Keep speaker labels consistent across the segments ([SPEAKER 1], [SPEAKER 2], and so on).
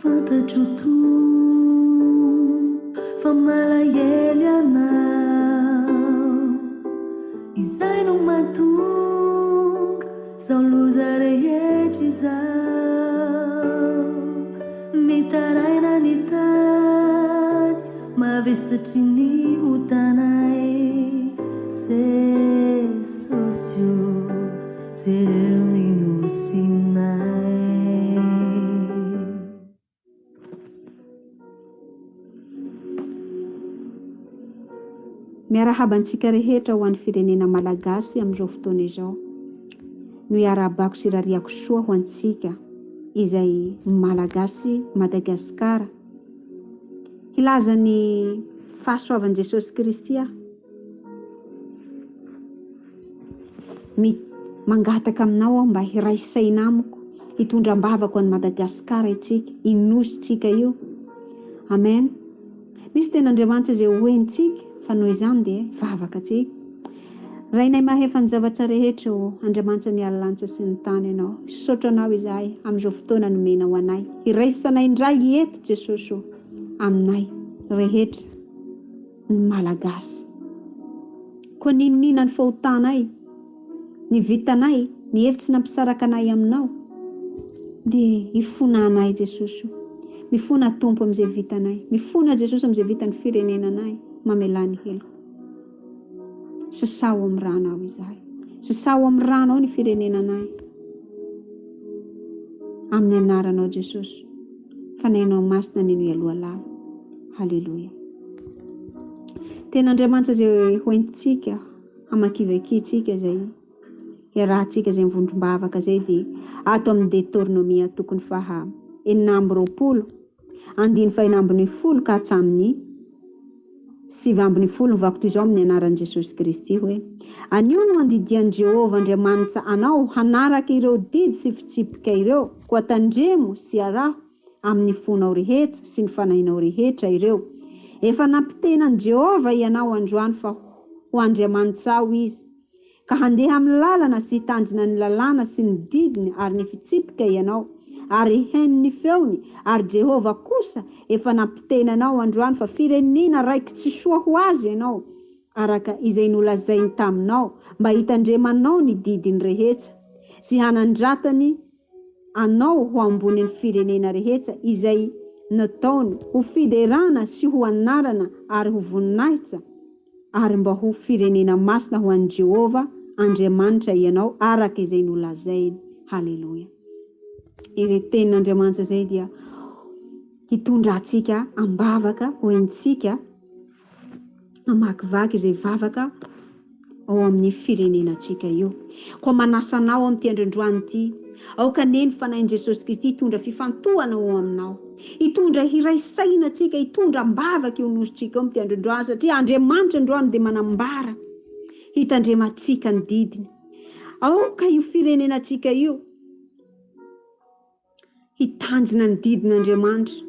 [SPEAKER 1] fantatro to fa malahelo anao izay no mahatonga zao loza rehetra izao mitaraina ny tany mavesatry ny hotanay Jesosio jereo ny nosinay.
[SPEAKER 2] Miarahabantsika rehetra ho an'ny firenena malagasy amin'izao fotoana izao. No iarabako sy rariako soa ho antsika izay malagasy Madagasikara. Hilaza ny fahasoavan'i Jesosy Kristy mangataka aminao aho mba hiraisaina amiko hitondram-bavako an'i Madagasikara itsika, inositsika io. Amen. Misy ten'Andriamanitra izay hoenitsika fa noho izany dia vavaka tsika. Rainay mahefa ny zavatra rehetra o Andriamanitra ny alalantsy sy ny tany ianao. Misaotra anao izahay amin'izao fotoana nomena ho anay. Iraisanay indray eto Jesosy o aminay rehetra ny malagasy. Koa ninona ny fahotanay, ny vitanay, ny hevitsy nampisaraka anay aminao dia ifona anay Jesosy. Mifona Tompo amin'izay vitanay. Mifona Jesosy amin'izay vitan'ny firenenanay. Mamelany heloko. Sasao amin'ny ranao izahay. Sasao amin'ny ranao ny firenenanay. Amin'ny anaranao Jesosy. Fanainao masina ny aloha lava. Halleluja. Ten'Andriamanitra izay hoentintsika, hamakivakitsika izay iarahantsika izay mivondrom-bavaka izay dia ato amin'ny Deutéronomia tokony faha 9:20, 2:10 ka hatramin'ny 7:10 mivako toy izao amin'ny anaran'i Jesosy Kristy hoe: anio no andidian'i Jehovah Andriamanitra anao hanaraka ireo didy sy fitsipika ireo, koa tandremo sy araho amin'ny fonao rehetra sy ny fanahinao rehetra ireo. Efa nampitenan Jehovah ianao androany fa ho Andriamanitra ao izy, ka handeha amin'ny lalana sy hitanjina ny lalàna sy ny didiny ary ny fitsipika ianao, ary heny ny feony, ary Jehovah kosa efa nampitenanao androany fa firenena raiky tsy soa ho azy ianao, araka izay nolazainy taminao, mba hitandremanao ny didiny rehetra sy hanandratany anao ho ambonin'ny firenena rehetra izay nataony ho fiderana sy ho anarana ary ho voninahitra, ary mba ho firenena masina ho an'i Jehovah Andriamanitra ianao araka izay nolazainy. Halleluja. Tenin'Andriamanitra izay dia hitondra antsika ambavaka ho entsika amakivaky izay vavaka ao amin'ny firenenantsika io. Koa manasanao amin'ity androandroany ity, aoka neny fanain'i Jesosy Kristy hitondra fifantohana ao aminao, hitondra hiraisaina antsika, hitondra ambavaka io nositsika ao amin'ity androandroany, satria Andriamanitra androany dia manambara hitandremantsika ny didiny. Aoka io firenenantsika io hitanjina ny didin'Andriamanitra.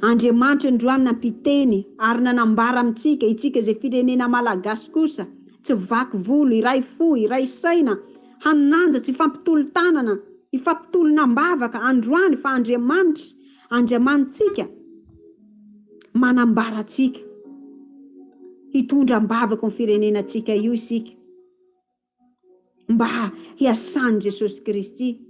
[SPEAKER 2] Andriamanitra androany nampiteny ary nanambara amintsika itsika izay firenena malagasy kosa tsy vaky volo, iray fo, iray saina, hananja tsy fampitolo tanana, ifampitolonam-bavaka androany fa Andriamanitsika manambara antsika hitondra ambavaka amin'ny firenenantsika io isika mba hiasany Jesosy Kristy.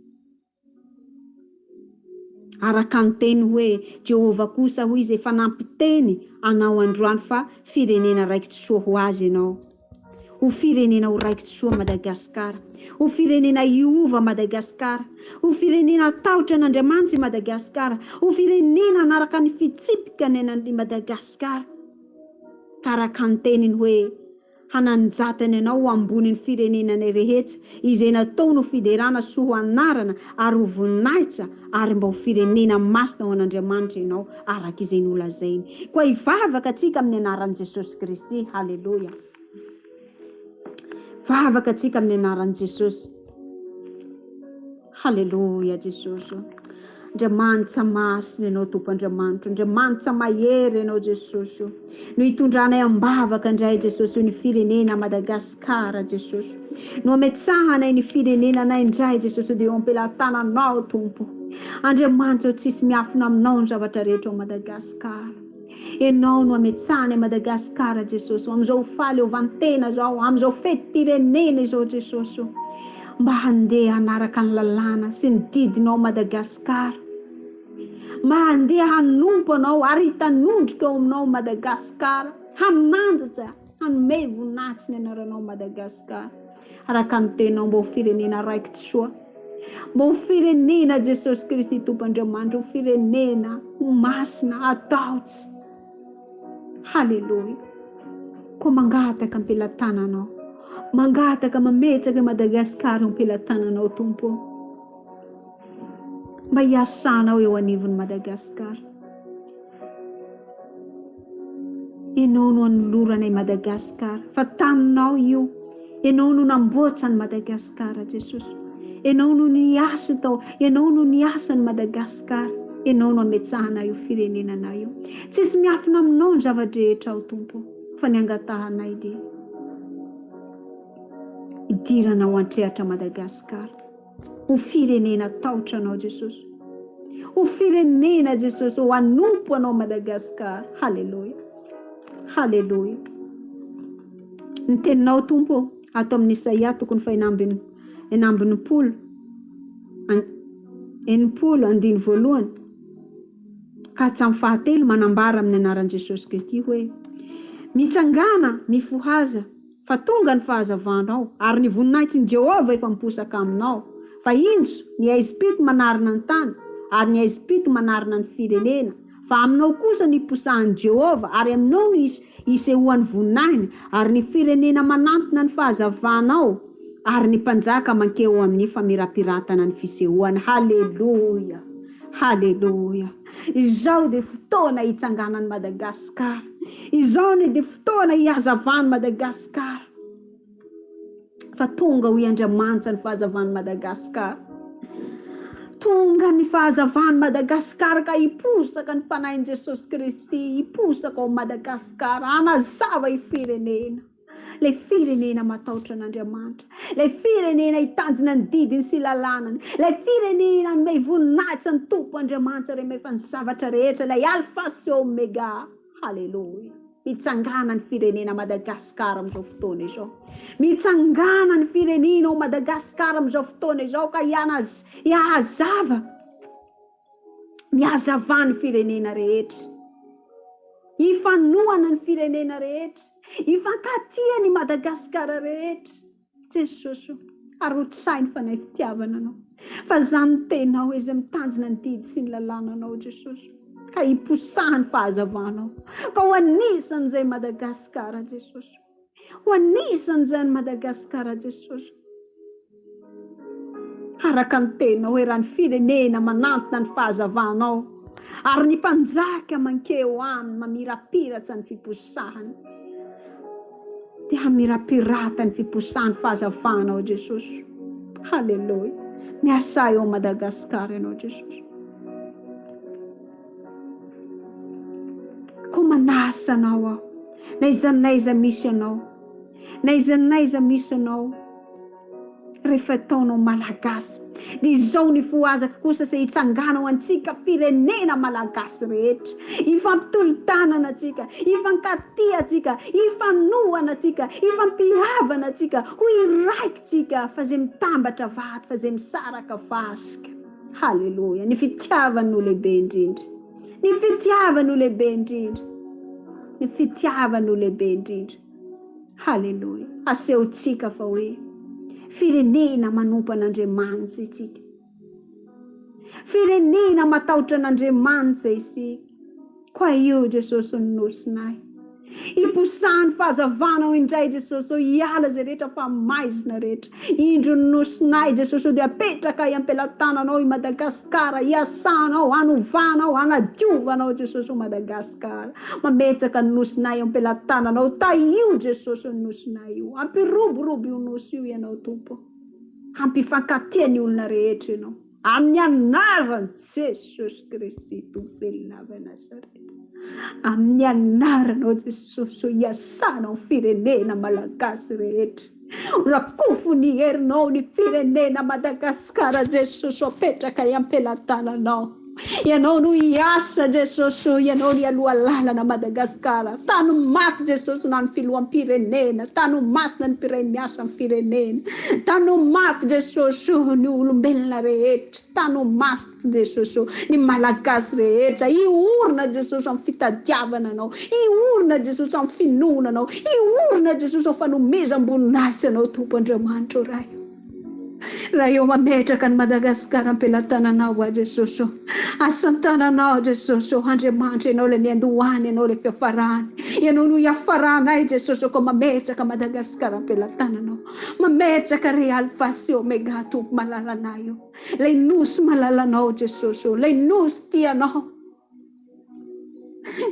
[SPEAKER 2] Araka ny teny hoe Jehovah kosa hoy izy efa nampiteny anao androany fa firenena raiky tsy soa ho azy ianao. Ho firenena ho raiky tsy soa Madagasikara, ho firenena iova Madagasikara, ho firenena tahotra an'Andriamanitra Madagasikara, ho firenena anaraka ny fitsipika ny Madagasikara. Karaka ny teniny hoe hananjatany ianao ho ambonin'ny firenenana rehetra izay nataony ho fiderana sy ho anarana ary ho voninahitra, ary mba ho firenena masina ho an'Andriamanitra ianao araka izay nolazainy. Koa hivavaka atsika amin'ny anaran'i Jesosy Kristy. Halleluja. Vavaka atsika amin'ny anaran'i Jesosy. Halleluja Jesosy. Andriamanitra masina ianao Tompo Andriamanitra, Andriamanitra mahery ianao Jesosy. No hitondranay ambavaka indray Jesosy ny firenena Madagasikara Jesosy. no ametsahanay ny firenenanay indray Jesosy dia eo am-pelantananao Tompo. Andriamanitra tsisy miafina aminao ny zavatra rehetra ao Madagasikara. Ianao no ametsahanay Madagasikara Jesosy, amin'izao faly hovantena zao, amin'izao fetim-pirenena izao Jesosy, mba handeha hanaraka ny lalàna sy ny didinao Madagasikara, mba handeha hanompo anao ary hitanondrika eo aminao Madagasikara, hamanjatra hanome voninahitsy ny anaranao Madagasikara. Araka ny tenao mba ho firenena raikitra soa, mba ho firenena Jesosy Kristy Tompandriamanitra, ho firenena ho masina ataotsy. Halleluja. Koa mangataka am-pelantananao, mangataka mametraka Madagasikara am-pelantananao Tompo, mba hiasanao eo anivon'ny Madagasikara. Ianao no anoloranay Madagasikara, fa taminao io. Ianao no namboatsany Madagasikara Jesosy. Ianao no niasa tao, ianao no niasa ny Madagasikara. Ianao no ametsahanay io firenenanay io. Tsisy miafina aminao ny zavadrehetra ao Tompo, fa ny angatahanay dia idirana ho antrehatra Madagasikara. Ho firenena taotra anao Jesosy. Ho firenena Jesosy, ho anompo anao Madagasikara. Halleluja. Halleluja. Ny teninao Tompo ato amin'ny Isaia tokony fa enambiny polo, enimpolo andiny voalohany ka hatramin'ny fahatelo manambara amin'ny anaran'i Jesosy Kristy hoe: mitsangana mifohaza fa tonga ny fahazavanao, ary ny voninahitsin'i Jehova efa miposaka aminao. Fa inso ny aizim-pito manarina ny tany, ary ny aizim-pito manarina ny firenena. Fa aminao kosa ny posahan'i Jehova, ary aminao ny isehoan'ny voninahiny, ary ny firenena manantona ny fahazavanao, ary ny mpanjaka mankeo amin'ny famirapiratana ny fisehoany. Halleluja. Halleluja. Izao dia fotoana hitsanganan'ny Madagasikara. Izao dia fotoana hihazavan'ny Madagasikara. Fa tonga ho Andriamanitra ny fahazavan'ny Madagasikara. Tonga ny fahazavan'ny Madagasikara ka hiposaka ny fanahin'i Jesosy Kristy, hiposaka ao Madagasikara, hanazava i firenena. Le firenena matahotra an'Andriamanitra, le firenena hitanjina ny didiny sy lalànany, le firenena ny voninahitsy ny Tompo Andriamanitra rehefa ny zavatra rehetra, le alfa sy omega. Halleluja. Mitsangana ny firenena Madagasikara amin'izao fotoana izao. Mitsangana ny firenena ao Madagasikara amin'izao fotoana izao ka hiahazava, mihazava ny firenena rehetra, hifanohana ny firenena rehetra, hifankatia ny Madagasikara rehetra. Jesosy, arotsay ny fanay fitiavana anao, fa zany tenao izay mitanjina ny didy sy ny lalànanao Jesosy, ka hiposahany fahazavanao, ka ho anisan'izay Madagasikara Jesosy, ho anisan'izay Madagasikara Jesosy. Araka ny tenao hoe raha ny firenena manantona ny fahazavanao, ary ny mpanjaka mankeo aminy mamirapiratra ny fiposahany, dia hamirapirata ny fiposahany fahazavanao Jesosy. Halleluja. Miasa eo Madagasikara ianao Jesosy. Koa manasa anao aho, naiza misy anao, naiza misy anao, rehefa ataonao malagasy. Dia izao ny foazaka kosa se hitsangana ho antsika firenena malagasy rehetra, hifampitolontanana atsika, hifankatia atsika, hifanohana atsika, hifampihavana atsika, ho iraikitsika, fa zay mitambatra vaty, fa zay misaraka vasika. Halleluja. Ny fitiavan'ny lehibe indrindra, ny fitiavan'ny lehibe indrindra, ny fitiavan'ny lehibe indrindra. Halleluja. Asehontsika fa hoe firenena manompo an'Andriamanitra itsika, firenena matahotra an'Andriamanitra isika. Koa io Jesosy ny nosinay, hiposahany fahazavanao indray Jesosy, hiala zay rehetra famaizina rehetra. Indro ny nosinay Jesosy dia apetraka am-pelantananao i Madagasikara, hiasanao, hanovanao, hanadiovanao Jesosy o Madagasikara. Mametraka ny nosinay am-pelantananao, ta io Jesosy ny nosinay io, ampiroborobo io nosy io ianao Tompo, ampifankatia ny olona rehetra ianao, amin'ny anaran'i Jesosy Kristy tovelona avy Nazareta. Amin'ny anaranao Jesosy, hiasanao firenena malagasy rehetra, rakofo ny herinao ny firenena Madagasikara Jesosy apetraka iampelantananao. Ianao no hiasa Jesosy, ianao ny aloha lalana Madagasikara. Tano mafy Jesosy na ny filoham-pirenena, tano masina ny mpiray miasa amin'ny firenena, tano mafy Jesosy ny olombelona rehetra, tano mafy Jesosy ny malagasy rehetra. Iorina Jesosy amin'ny fitadiavana anao, iorina Jesosy amin'ny finoana anao, iorina Jesosy amin'ny fanomezam-boninahitra anao Tompo Andriamanitra ray. Raha eo mametraka ny Madagasikara ampelantananao a Jesosy, asantananao Jesosy, Andriamanitra ianao le niandohany, ianao le fiafarany, ianao no iafaranay Jesosy ko mametraka Madagasikara ampelantananao, mametraka re alfa sy omega Tompo malalanay io, le nosy malalanao Jesosy, le nosy tianao.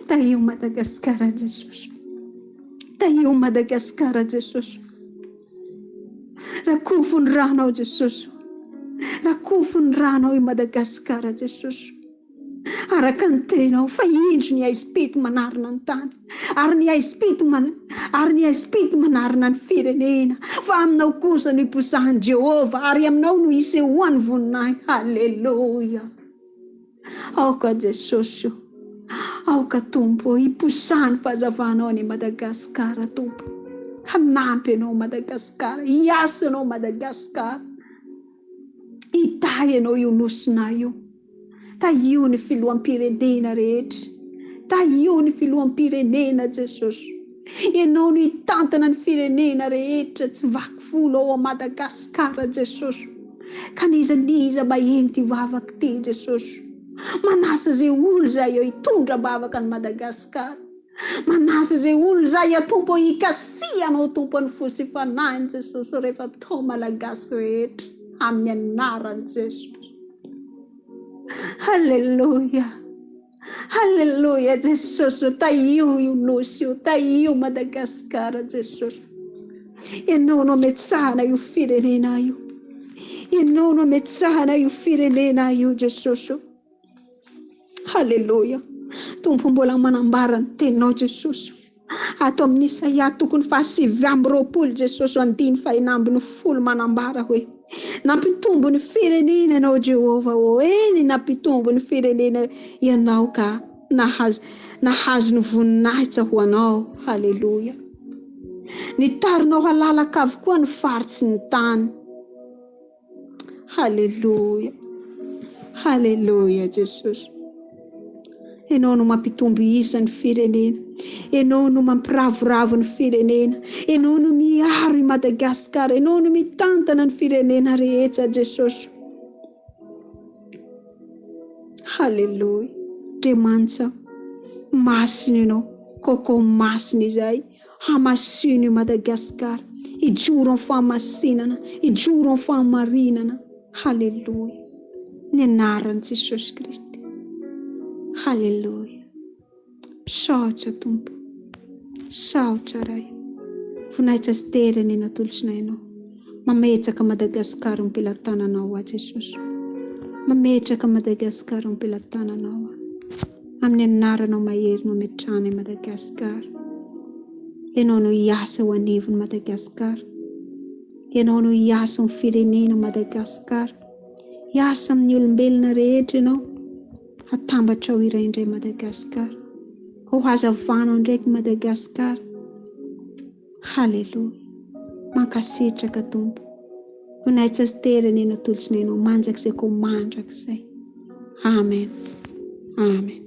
[SPEAKER 2] Taio Madagasikara Jesosy, taio Madagasikara Jesosy. Rakofo ny ranao Jesosy, rakofo ny ranao i Madagasikara Jesosy. Araka ny tenao fa indro ny aispity manarina ny tany, ary ny aispity manarina ny firenena, fa aminao kosa no iposahan'i Jehova, ary aminao no isehoany voninahitra. Halleluja. Aoka Jesosy, aoka Tompo, iposahany fahazavanao ny Madagasikara Tompo. Hanampy anao Madagasikara, hiasa anao Madagasikara, hitahy anao io nosina io. Taio ny filoham-pirenena rehetra, taio ny filoham-pirenena Jesosy. Ianao no hitantana ny firenena rehetra, tsy vaky volo ao a Madagasikara Jesosy. Ka niza mahenty vavaka ty Jesosy, manasa zay olo zay eo hitondra bavaka ny Madagasikara, manasa zay olo zay Tompo hikasi anao Tompo ny fosy fanahiny Jesosy rehefa tao malagasy rehetra amin'ny anarany Jesosy. Halleluja, halleluja Jesosy. Taio io nosy io, taio Madagasikara Jesosy. Ianao no ametsahana io firenena io, ianao no ametsahana io firenena io Jesosy. Halleluja. Tompo mbola manambara ny teninao Jesosy ato amin'ny Isaia tokony 7:20 Jesosy 9:10 manambara hoe nampitombo ny firenena ianao Jehova, eny nampitombo ny firenena ianao ka nahazo ny voninahitra ho anao. Halleluja. Nitarinao halalaka avokoa ny faritsy ny tany. Halleluja, halleluja Jesosy. Ianao no mampitombo isa ny firenena, ianao no mampiravoravo ny firenena, ianao no miaro i Madagasikara, ianao no mitantana ny firenena rehetra Jesosy. Halleluja. Andriamanitra, masina ianao, koko masina izay hamasino i Madagasikara, ijoro amin'ny fahamasinana, ijoro amin'ny fahamarinana. Halleluja. Ny anaran'i Jesosy Kristy. Halleluja. Saotra Tompo, saotra ray. Voninahitra sy terany natolotrana ianao, mametraka Madagasikara ampelantananao a Jesosy, mametraka Madagasikara ampelantananao amin'ny anaranao mahery no ametrahana i Madagasikara. Ianao no hiasa ho anivon'i Madagasikara, ianao no hiasa amin'ny firenena Madagasikara, hiasa amin'ny olombelona rehetra ianao, hatambatra ho iraindray Madagasikara, ho hazavana ndraiky Madagasikara. Halleluja. Mankasitraka Tompo, voninahitra sy terany natolotrana ianao, manjaka izay ko mandraka izay. Amen, amen.